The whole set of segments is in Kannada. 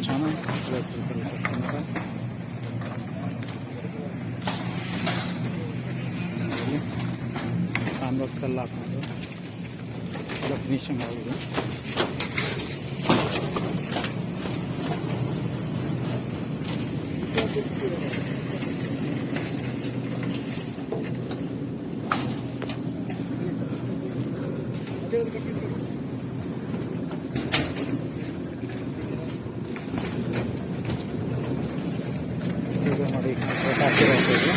చాలా ఎలక్ట్రికల్ ಫ್ಯಾನ್ ಬಾಕ್ಸ್ ಎಲ್ಲ ಹಾಕೊಂಡು ಎಲ್ಲ ಫಿನಿಶಿಂಗ್ ಆಗಿದೆ. ನೋಡಿ ಹಾಕಿರೋದು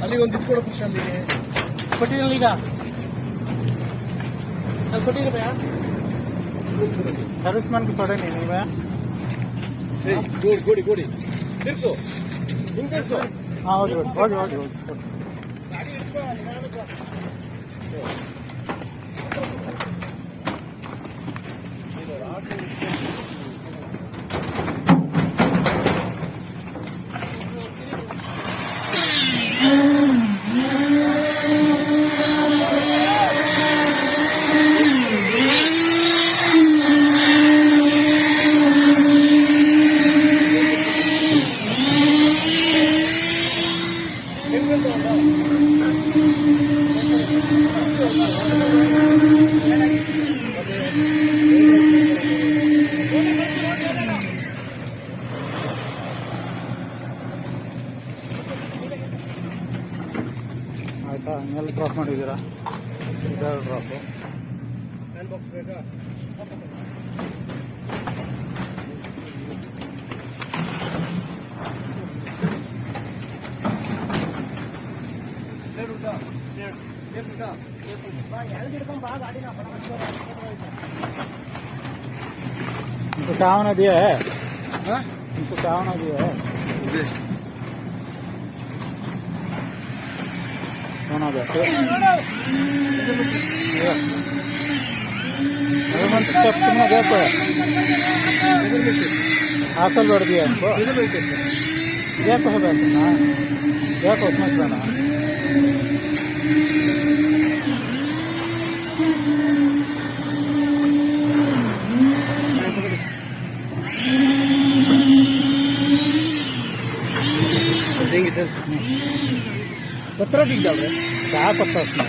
ಅಲ್ಲಿಗೆ ಒಂದು ಇಟ್ಕೊಡೋ ಖುಷಿ ಅಲ್ಲಿಗೆ ಕೊಟ್ಟಿರಲ್ಲ ಈಗ ಅಲ್ಲಿ ಕೊಟ್ಟಿರ ಭಯ ಸರ್ವಿಸ್ ಮ್ಯಾನ್ಗೆ ಕೊಡೆ ನೀನು ಇವ ಗೋಡಿ ಗೋಡಿ ತಿರ್ಸು ಹಿಂಗೆ ತಿರ್ಸು. ಹಾಂ ಹೋಗಿ ಹೋಗಿ ಹೋಗಿ ಹೋಗಿ ಹೋಗಿ ಆಯಿತಾ. ಹಂಗೆಲ್ಲ ಡ್ರಾಪ್ ಮಾಡಿದ್ದೀರಾ? ಇದೆರಡು ಡ್ರಾಪು. ಹ್ಯಾಂಡ್ ಬಾಕ್ಸ್ ಬೇಕಾ? इनको क्या होना दिया है? इनको क्या होना दिया है? होना दिया स्टेप तुमने देखो हासिल बढ़ दिया इनको देखो है बैठना देखो उसमें जाना पत्थर दिख जाओ क्या पत्ता उसमें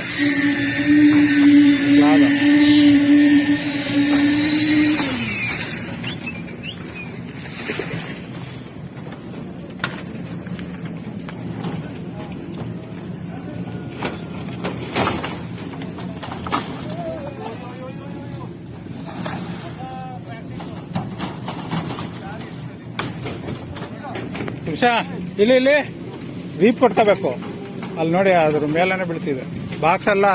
ಉಷಾ ಇಲ್ಲಿ ಇಲ್ಲಿ ವೀಪ್ ಕೊಟ್ಕೋಬೇಕು. ಅಲ್ಲಿ ನೋಡಿ ಅದ್ರ ಮೇಲೇನೆ ಬೀಳ್ತಿದೆ ಬಾಕ್ಸ್ ಎಲ್ಲ.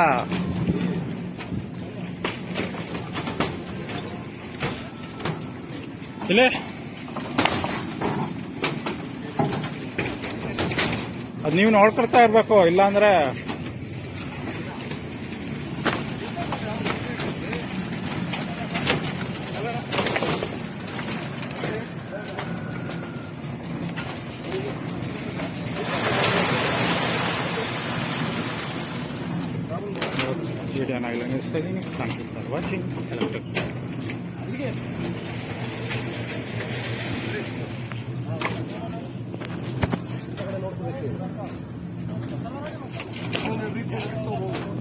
ಇಲ್ಲಿ ಅದು ನೀವು ನೋಡ್ಕೊಳ್ತಾ ಇರ್ಬೇಕು, ಇಲ್ಲಾಂದ್ರೆ ಏನಾಗಲಿಲ್ಲ ಸೈನಿಕ್ thank you for watching electric. ಅಲ್ಲಿಗೆ ನೋಡ್ಕೋಬೇಕು.